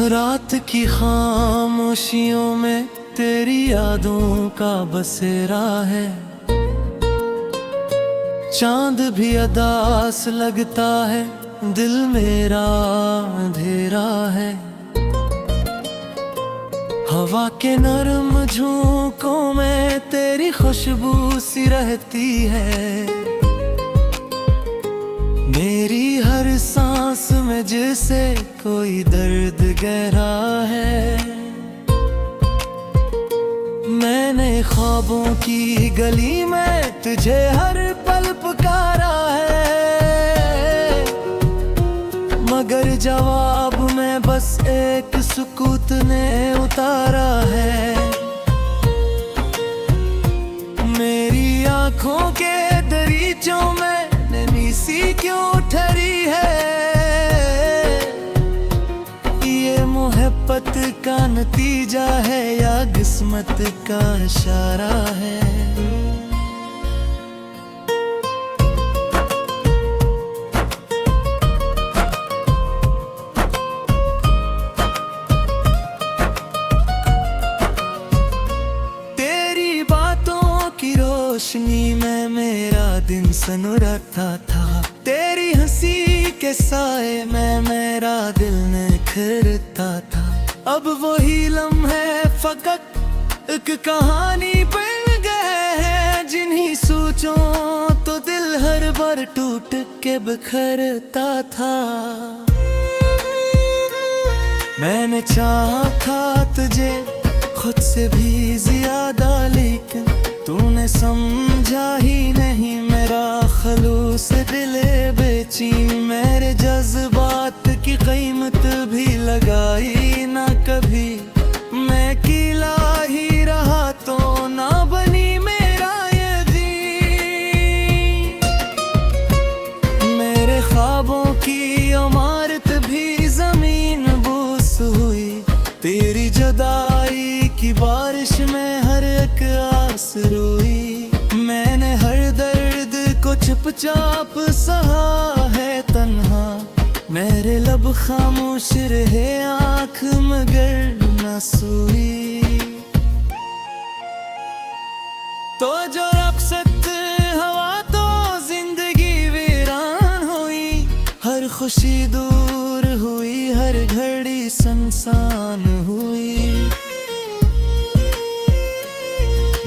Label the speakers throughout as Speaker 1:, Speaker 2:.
Speaker 1: रात की खामोशियों में तेरी यादों का बसेरा है। चांद भी अदास लगता है, दिल मेरा अंधेरा है। हवा के नरम झोंकों में तेरी खुशबू सी रहती है। मेरी हर सांस में जैसे कोई दर्द गहरा है। मैंने ख्वाबों की गली में तुझे हर पल पुकारा है, मगर जवाब में बस एक सुकूत ने उतारा है। मेरी आंखों के दरीचों में सी क्यों ठहरी है। ये मोहब्बत का नतीजा है या किस्मत का इशारा है। तेरी बातों की रोशनी में मेरा दिन सनराता था। तेरी हंसी के साए में मेरा दिल निखरता था। अब वही लम्हे फकत एक कहानी बन गए हैं, जिन्हीं सोचों तो दिल हर बार टूट के बिखरता था। मैंने चाहा था तुझे खुद से भी ज्यादा, लेकिन तूने समझा ही नहीं मेरा खलूस दिले बेचैन। मेरे जज्बात की कीमत भी लगाई ना कभी। मैं किला ही रहा तो ना बनी मेरा यकीन। मेरे ख्वाबों की इमारत भी जमीन बोस हुई। तेरी जुदाई की बारिश में हर एक आस रोई। मैंने हर दर्द को चुपचाप सहा है तन्हा। मेरे लब खामोश रहे, आँख मगर न सोई। तो जो रक्सत हवा तो जिंदगी वीरान हुई। हर खुशी दूर हुई, हर घड़ी सुनसान हुई।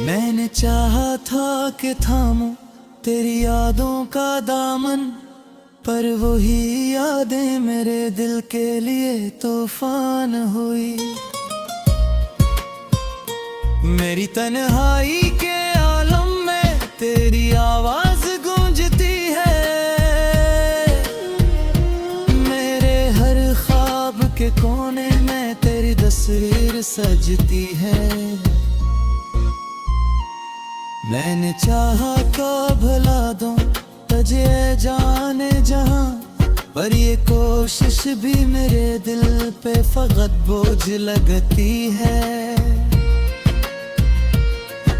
Speaker 1: मैंने चाहा था कि थामूं तेरी यादों का दामन, पर वही यादें मेरे दिल के लिए तूफान हुई। मेरी तन्हाई के आलम में तेरी आवाज गूंजती है। मेरे हर ख्वाब के कोने में तेरी तस्वीर सजती है। मैंने चाहा तो भुला दूं तुझे जाने जहां, पर ये कोशिश भी मेरे दिल पे फकत बोझ लगती है।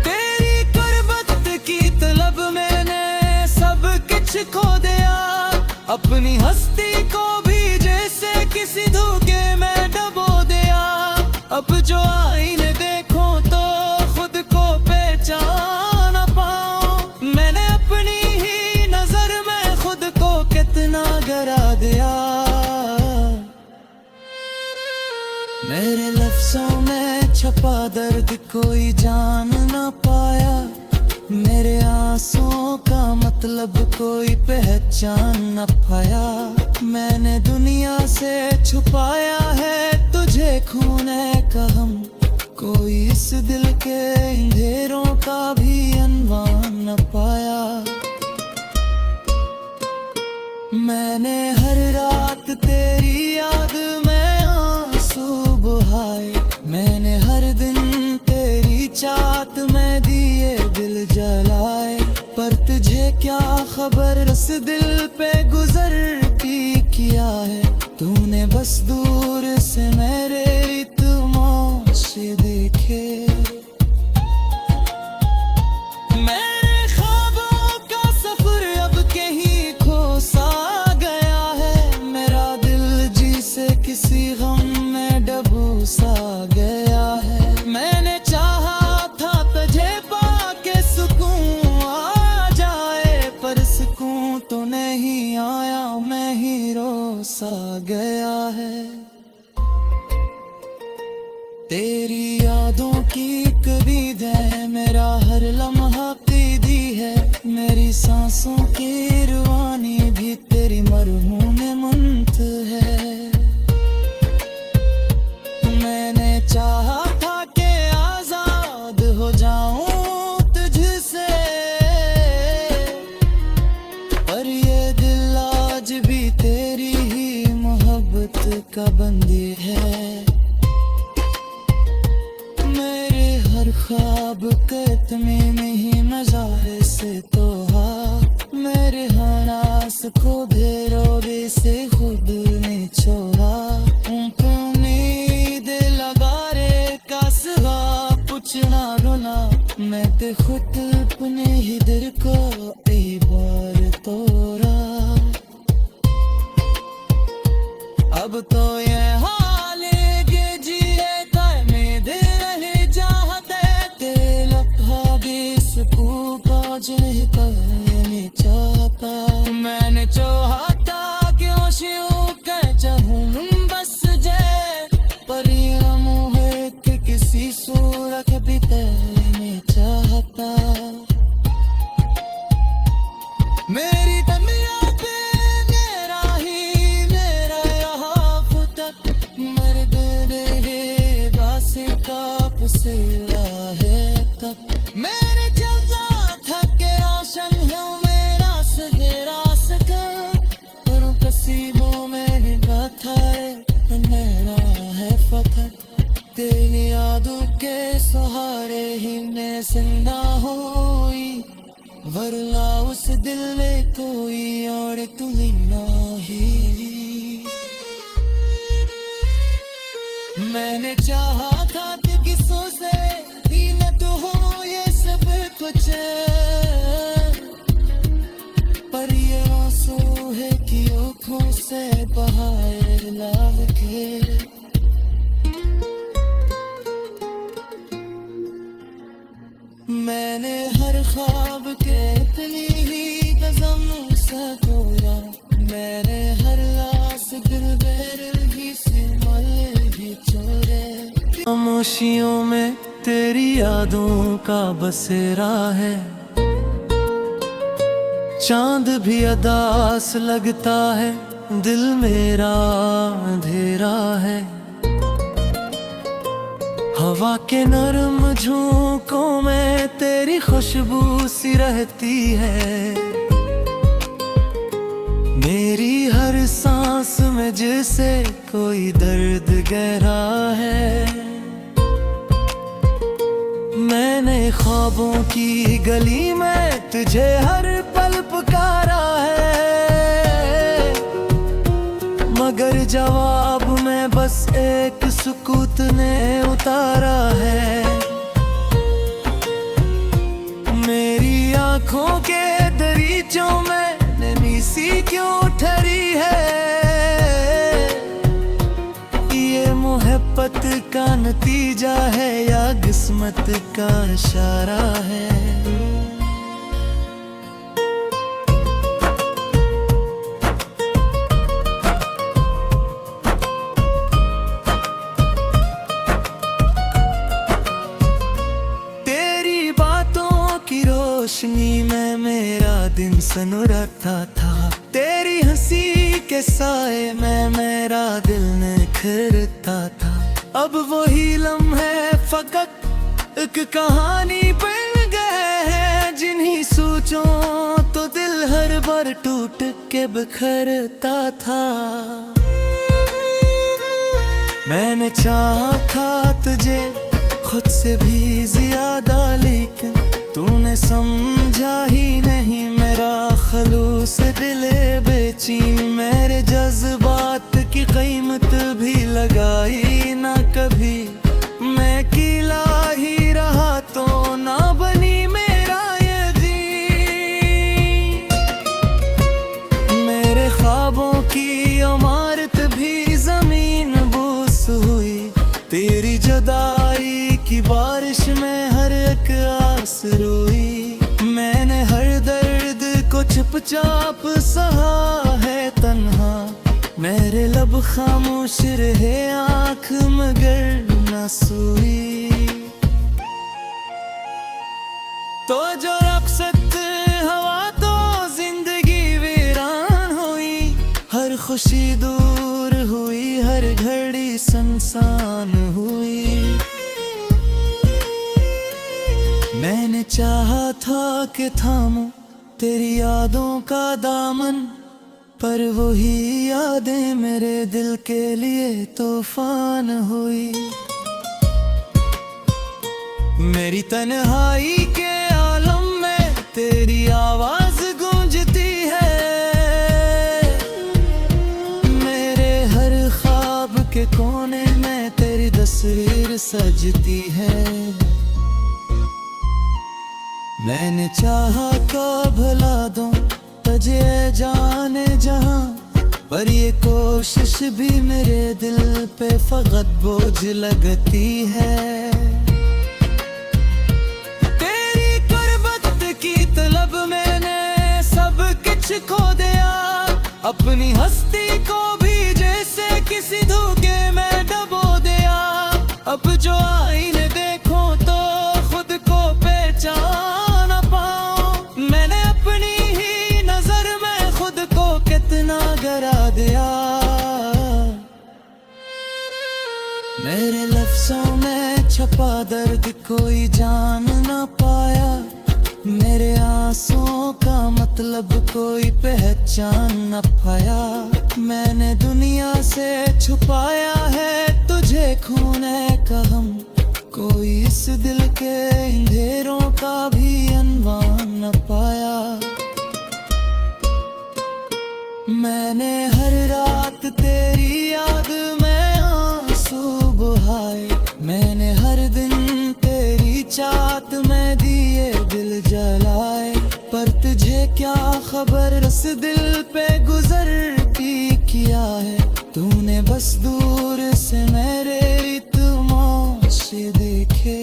Speaker 1: तेरी कुर्बत की तलब मैंने सब कुछ खो दिया। अपनी हस्ती को भी जैसे किसी धोखे में डबो दिया। अब जो आईने देखो तो खुद को पहचान गरा दिया। मेरे लफ्जों में छपा दर्द कोई जान ना पाया। मेरे आंसुओं का मतलब कोई पहचान न पाया। मैंने दुनिया से छुपाया है तुझे खोने का गम, कोई इस दिल के अंधेरों का भी अनवान न पाया। मैंने हर रात तेरी याद में आंसू बहाए। मैंने हर दिन तेरी चाहत में दिए दिल जलाए। पर तुझे क्या खबर इस दिल पे गुजरती किया है। तूने बस दूर से मेरे तमाशे देखे। मेरे ख्वाबों का सफर अब कहीं खोसा गया है। मेरा दिल जी से किसी गम में सा गया है। तेरी यादों की करीब है, मेरा हर लम्हा कैदी है। मेरी सांसों की रवानी भी तेरी मरहूम मंत है। मैंने चाहा था कि आजाद हो जाऊं तुझसे, पर ये दिल आज भी तेरी ही मोहब्बत का बंदी है। मेरे हर ख्वाब कतमे नहीं नजारे से तो मेरे हनास को भेरोगे से खुद ने छोड़ा। उम्मीद लगा रे कासवा पूछना रोना, मैं ते खुद अपने ही दिल को एक बार तोड़ा। अब तो ये हाल है कि जिए में दिल रहे चाहते तेल हदीस को काज नहीं करने चाहता। मैंने चाहता कि होशियों के चाहूं बस जाए, पर ये मुँह है कि किसी सूरत भी तेने चाहता। मेरी तमिया पे मेरा ही मेरा यहाँ तक मर गए बासी काप से है तक। मेरे चलता था के रोशन है मेरा सगेरा सकर, पर कसीबों में ही बाथा है मेरा है फखर। तेरी यादों के सहारे ही मैं जिंदा हुई, वरना उस दिल में कोई और तू नहीं। मैंने चाहा था कि किसों से भी न तो हो ये सब कुछ, पर ये आंसू है कि आँखों से बहाए लाव के। मैंने हर ख्वाब के इतनी ही कसम से तोड़ा। मैंने हर लाश दिल बेर ही सिमल ही छोड़े। खामोशियों में तेरी यादों का बसेरा है, चांद भी अदास लगता है, दिल मेरा अंधेरा है। हवा के नरम झोंकों में तेरी खुशबू सी रहती है। मेरी हर सांस में जैसे कोई दर्द गहरा है। मैंने ख्वाबों की गली में तुझे हर पल पुकारा है, मगर जवाब में बस एक सुकूत ने उतारा है। मेरी आँखों के दरीचों में नमी सी क्यों ठहरी है, ये मोहब्बत का नतीजा है या किस्मत का इशारा है। रोशनी में मेरा दिन सनुरता था, तेरी हंसी के साए में मेरा दिल निखरता था। अब वही लम्हे फकत एक कहानी बन गए हैं, जिन्हीं सोचों तो दिल हर बार टूट के बिखरता था। मैंने चाहा था तुझे खुद से भी ज्यादा, लेकिन तूने समझा ही नहीं मेरा खलूस दिले बेचैन। मेरे जज्बात की कीमत भी लगाई ना कभी, मैं किला ही रहा तो ना बनी मेरा यकीन। मेरे ख्वाबों की इमारत भी जमीन बोस हुई, तेरी जुदाई की बारिश में हर एक आस रोई। मैंने हर दर्द को चुपचाप सहा है तन्हा, मैं अब खामोश रहे आँख मगर न सोई। तो जो रक़्सत हवा तो जिंदगी वीरान हुई, हर खुशी दूर हुई, हर घड़ी सुनसान हुई। मैंने चाहा था कि थामूं तेरी यादों का दामन, पर वही यादें मेरे दिल के लिए तूफान हुई। मेरी तन्हाई के आलम में तेरी आवाज गूंजती है, मेरे हर ख्वाब के कोने में तेरी तस्वीर सजती है। मैंने चाहा को भुला दूं तुझे जाने जहां, पर ये कोशिश भी मेरे दिल पे फकत बोझ लगती है। तेरी कुर्बत की तलब मैंने सब कुछ खो दिया, अपनी हस्ती को भी जैसे किसी धोखे में डबो दिया। अब जो आईने देखो तो खुद को पहचान ना पाऊं, मैंने अपनी ही नजर में खुद को कितना गिरा दिया। मेरे लफ्जों में छपा दर्द कोई जान ना पाया, मेरे आंसुओं का मतलब कोई पहचान न पाया। मैंने दुनिया से छुपाया है तुझे खोने का गम, कोई इस दिल के अंधेरों का भी अनवान न पाया। मैंने हर रात तेरी याद में आंसू बहाए, मैंने हर दिन तेरी चाहत में दिए दिल जलाए, पर तुझे क्या खबर इस दिल पे गुजरती किया है। तूने बस दूर से मेरे तमाशे देखे,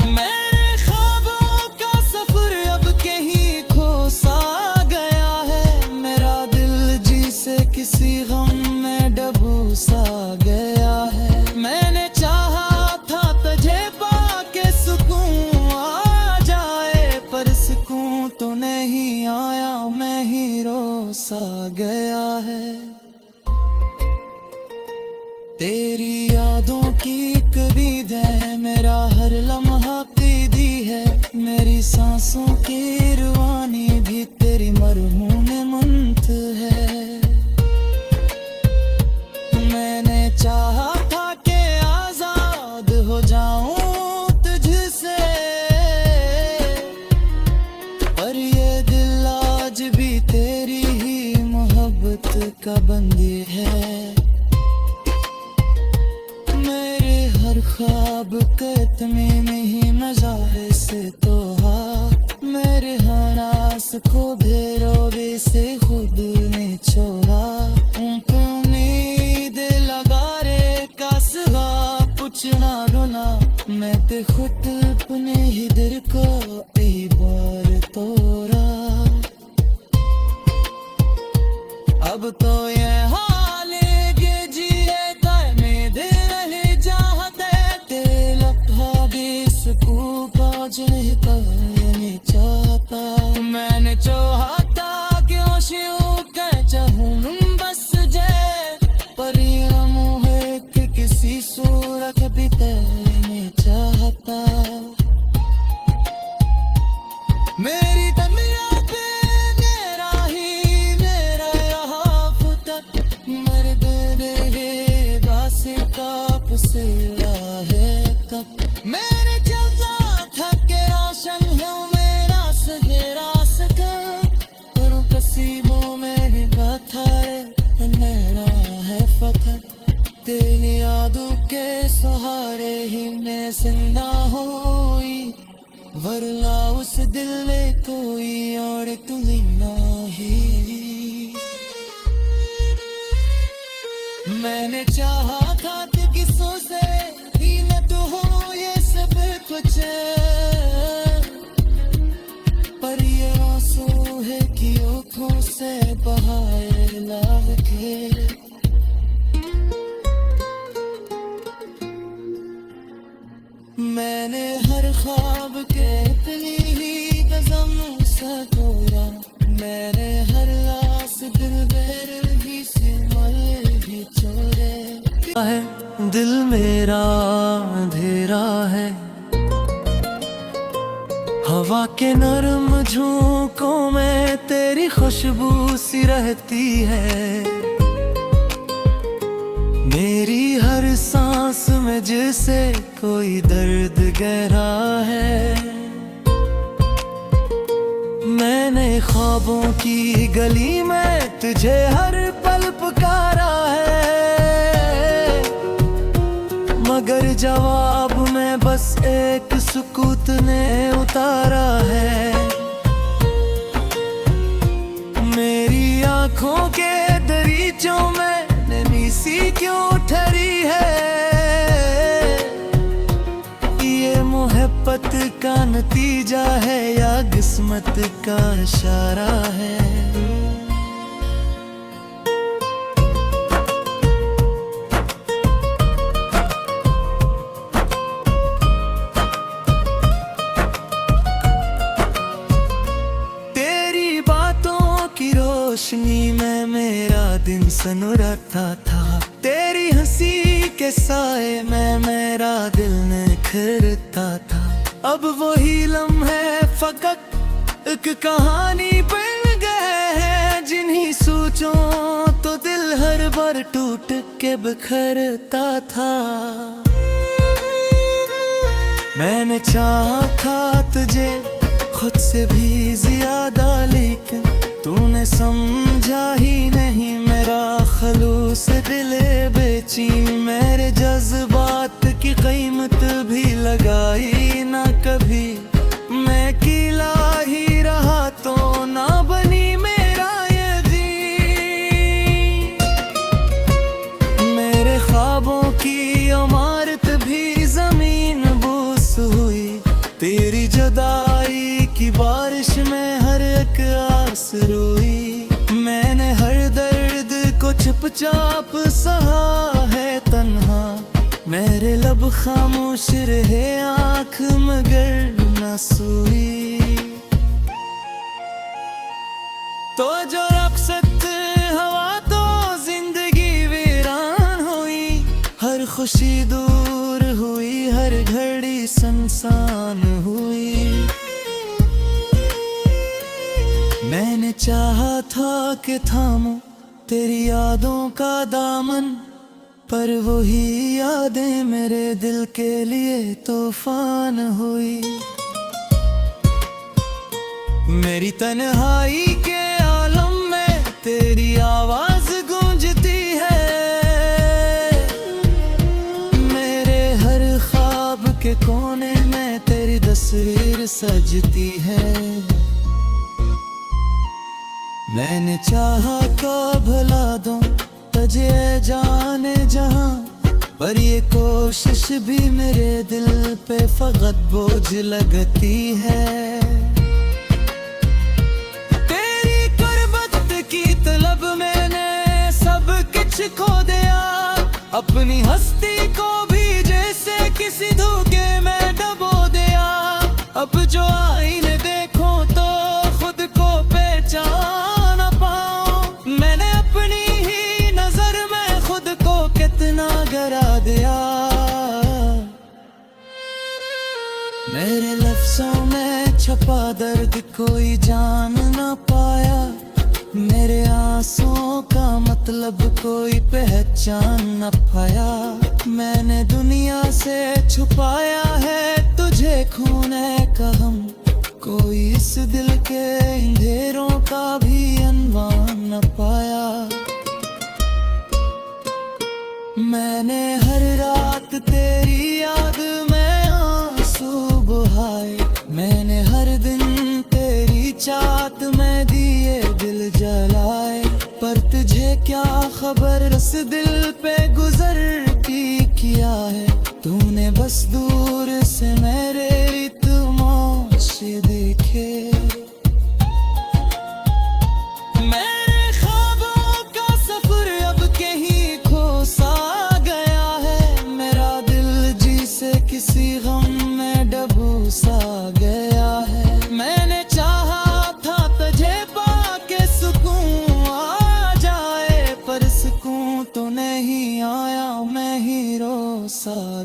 Speaker 1: मेरे ख्वाबों का सफर अब कहीं खो सा गया है, मेरा दिल जी से किसी गम में डूब सा गया है। मैंने चाहा था तुझे पाके सुकून आ जाए, पर सुकून तो नहीं आया, मैं ही रो सा गया है। तेरी यादों की करीद है मेरा हर लम्हा कीदी है, मेरी सांसों की रवानी भी तेरी मरहूम मंत है। मैंने चाहा था कि आजाद हो जाऊं तुझसे, पर ये दिल आज भी तेरी ही मोहब्बत का बंदी है। मेरे हर ख्वाब कतमे में ही नजारे से तो मेरे हनास को भेरोवे से खुद ने छोड़ा। उम्मीद लगा रे कासवा पूछना रोना, मैं ते खुद अपने ही दिल को एक बार तोड़ा। अब तो ये हाल है कि जिए में दे रहे चाहते, तेरे लफ्ज़ भी सुकून पाज नहीं करने चाहता। मैंने चाहा था कि होशियों का चाहूं बस जाए, पर ये मुँह है कि किसी सूरत भी तेरे चाहता। मेरी तमिया पे मेरा ही मेरा यहाँ फुटक, मर गए गासे काप से है कब। मेरे चलता था के रोशन है मेरा सहेरा सका, पर कसीबों में गाथा है मेरा है फकर। तेरी यादों के सहारे ही मैं जिंदा हुई, वरना उस दिल में कोई और तुम नहीं। मैंने चाहा था कि किसों से ही न तो हो ये सब कुछ, पर ये आंसू है कि आँखों से बहाए मेरा अंधेरा है। हवा के नरम झोंकों में तेरी खुशबू सी रहती है। मेरी हर सांस में जैसे कोई दर्द गहरा है। मैंने ख्वाबों की गली में तुझे हर पल पुकारा है, मगर जवाब में बस एक सुकूत ने उतारा है। मेरी आंखों के दरीचों में नमी सी क्यों ठहरी है। ये मोहब्बत का नतीजा है या किस्मत का इशारा है। तेरी बातों की रोशनी में मेरा दिन सनराता था। तेरी हंसी के साए में मेरा दिल निखरता था। अब वही लम्हे फकत एक कहानी बन गए हैं, जिन्हीं सोचों तो दिल हर बार टूट के बिखरता था। मैंने चाहा था तुझे खुद से भी ज्यादा, लेकिन तूने समझा ही नहीं मेरा खलूस दिले बेचैन। मेरे जज्बात की कीमत भी लगाई ना कभी। मैं किला ही रहा तो ना बनी मेरा यकीन। मेरे ख्वाबों की इमारत भी जमीन बोस हुई। तेरी जुदाई की बारिश में हर एक आस रोई। मैंने हर दर्द को चुपचाप सहा है तन्हा। मेरे लब खामोश रहे आँख मगर न सोई। तो जो रक्सत हवा तो जिंदगी वीरान हुई। हर खुशी दूर हुई, हर घड़ी सुनसान हुई। मैंने चाहा था कि थामूं तेरी यादों का दामन, पर वही यादें मेरे दिल के लिए तूफान हुई। मेरी तन्हाई के आलम में तेरी आवाज गूंजती है। मेरे हर ख्वाब के कोने में तेरी तस्वीर सजती है। मैंने चाहा का भला दूं तुझे जाने जहां, पर ये कोशिश भी मेरे दिल पे फकत बोझ लगती है। तेरी कुर्बत की तलब मैंने सब कुछ खो दिया। अपनी हस्ती को भी जैसे किसी धोखे में डबो दिया। अब जो आईने देखो तो खुद को पहचान पाऊं। मैंने अपनी ही नजर में खुद को कितना गिरा दिया। मेरे लफ्जों में छपा दर्द कोई जान ना पाया। मेरे आंसुओं का मतलब कोई पहचान न पाया। मैंने दुनिया से छुपाया है तुझे खोने का गम। कोई इस दिल के अंधेरों का भी अनवान न पाया। मैंने हर रात तेरी याद में आंसू बहाए। मैंने हर दिन तेरी चाहत में दिए दिल जलाए। पर तुझे क्या खबर इस दिल पे गुजरती किया है। तूने बस दूर से मेरे तमाशे देखे। मेरे ख्वाबों का सफर अब कहीं खो सा गया है। मेरा दिल जी से किसी गम में डूबो सा गया है। मैंने चाहा था तुझे पाके सुकून आ जाए, पर सुकून तो नहीं आया। मैं ही रो सा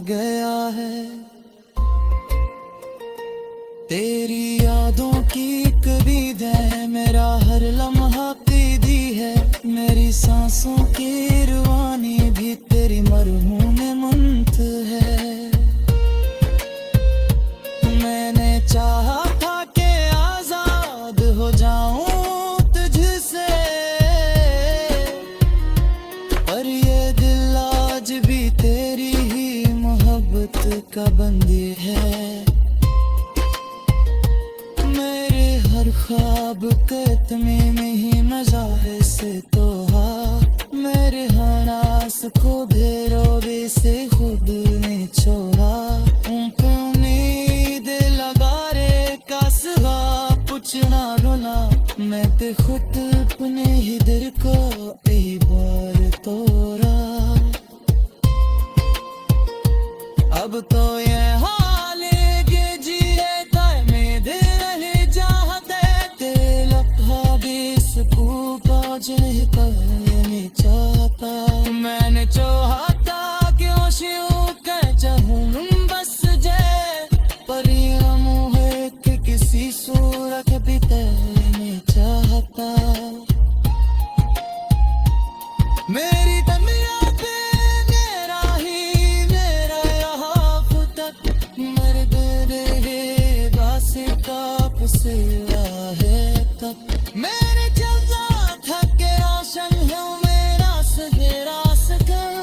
Speaker 1: हो जाऊं तुझसे, पर ये दिल आज भी तेरी ही मोहब्बत का बंदी है। मेरे हर ख्वाब के तमीम ही नज़ारे से तो मेरे हर आस को बेरोबे से खुद ने छोड़ा। उन पे उम्मीद लगा रे का सिवा पूछना रोना, मैं ते खुद अपने ही दिल को एक बार तोड़ा। अब तो ये हाल है कि जिए ताए में दिल रहे चाहते, तेरे लम्हा भी सुकून पाँच नहीं करने चाहता। मैंने चाहता कि होशियों का चाहूं बस जाए, पर ये मुँह है कि किसी सूरत भी तैरने चाहता। मेरी दुनिया पे मेरा ही मेरा यहाँ तक, मेरे दिल वासिता से है तक। मेरे चलना थक के रोशन है मेरा सवेरा सकर,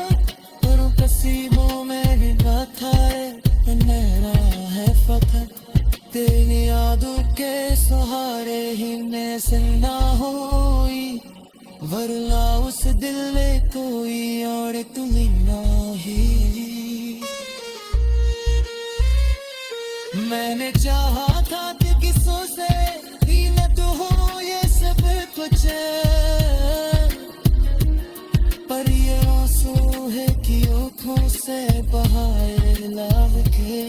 Speaker 1: पर कसीमों में भी बता है मेरा है फकर। तेरी यादों के सहारे ही मैं जिंदा हुई, वरना उस दिल में कोई और तुम्हें नहीं। मैंने चाहा था कि किसों से भी न तो हो ये सब कुछ, पर ये आंसू है कि आँखों से बहाए लाव के।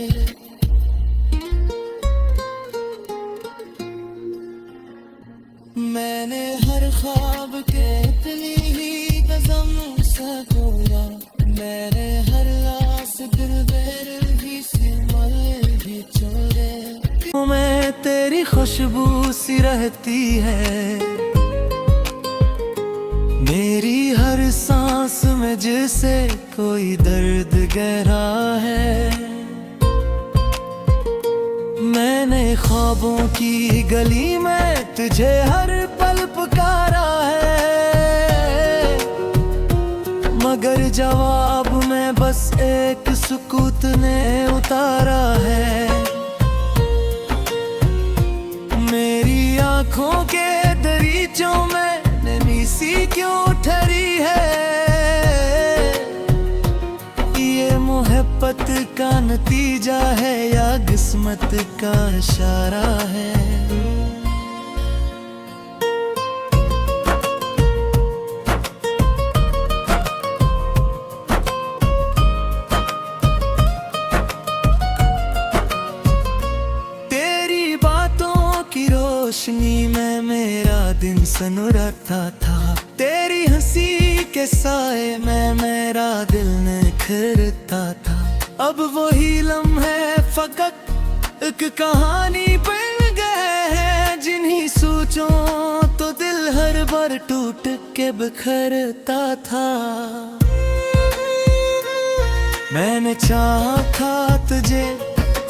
Speaker 1: मैंने हर ख्वाब के इतनी ही कसम सकोया, मैंने हर आस दिल बेर भी सिमल भी छोड़े। मैं तेरी खुशबू सी रहती है मेरी हर सांस में, जैसे कोई दर्द गहरा है। मैंने ख्वाबों की गली में तुझे हर पल पुकारा है, मगर जवाब में बस एक सुकूत ने उतारा है। मेरी आँखों के दरीचों में नमी सी क्यों ठहरी है, ये मोहब्बत का नतीजा है या किस्मत का इशारा है। तेरी बातों की रोशनी में मेरा दिन सनराता था, तेरी हंसी के साए में मेरा दिल निखरता था। अब वही लम्हे फकत एक कहानी बन गए हैं, जिन्हीं सोचों तो दिल हर बार टूट के बिखरता था। मैंने चाहा था तुझे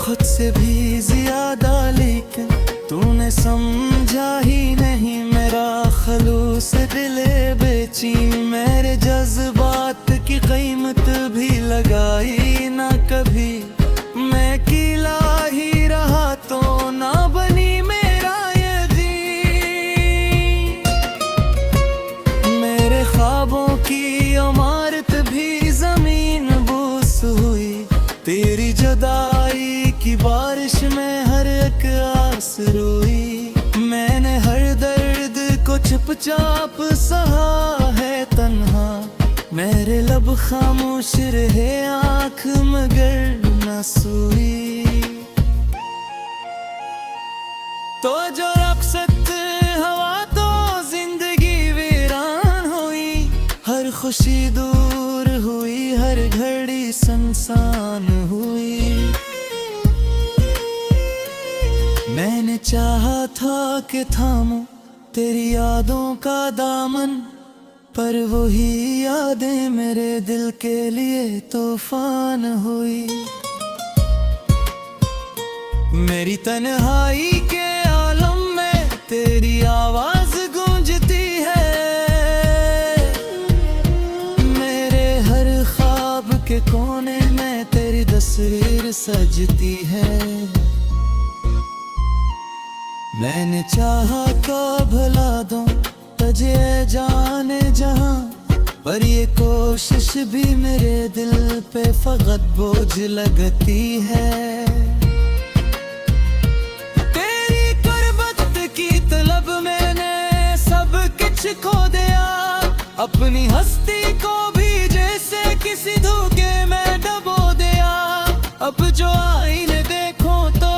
Speaker 1: खुद से भी ज्यादा, लेकिन तूने समझा ही नहीं मेरा खलूस दिले बेची। मेरे जज्बात की कीमत भी लगाई ना कभी, मैं किला ही रहा तो ना बनी मेरा यकीन। मेरे ख्वाबों की इमारत भी जमीन बोस हुई, तेरी जुदाई की बारिश में हर एक आस रोई। मैंने हर दर्द को चुपचाप सहा है तन्हा, मेरे लब खामोश रहे आँख मगर न सोई। तो जो रक्सत हवा तो जिंदगी वीरान हुई, हर खुशी दूर हुई, हर घड़ी सुनसान हुई। मैंने चाहा था कि थामूं तेरी यादों का दामन, पर वही यादें मेरे दिल के लिए तूफान हुई। मेरी तन्हाई के आलम में तेरी सजती है। मैंने चाहा तो भुला दूं तुझे जाने जहां, पर ये कोशिश भी मेरे दिल पे फकत बोझ लगती है। तेरी गुर्बत की तलब मैंने सब कुछ खो दिया, अपनी हस्ती को भी जैसे किसी धोखे में डबो दिया। अब जो आईने देखो तो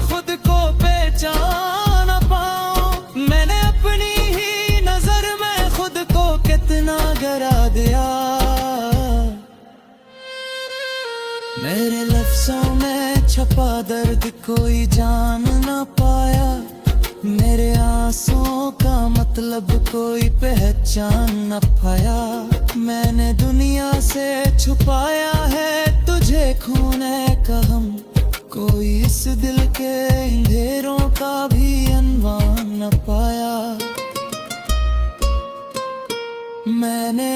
Speaker 1: खुद को पहचान ना पाऊं, मैंने अपनी ही नजर में खुद को कितना गिरा दिया। मेरे लफ्जों में छपा दर्द कोई जान ना पाया, मेरे आंसुओं का मतलब कोई पहचान न पाया। मैंने दुनिया से छुपाया है तुझे खोने का हम, कोई इस दिल के अंधेरों का भी अनवान न पाया। मैंने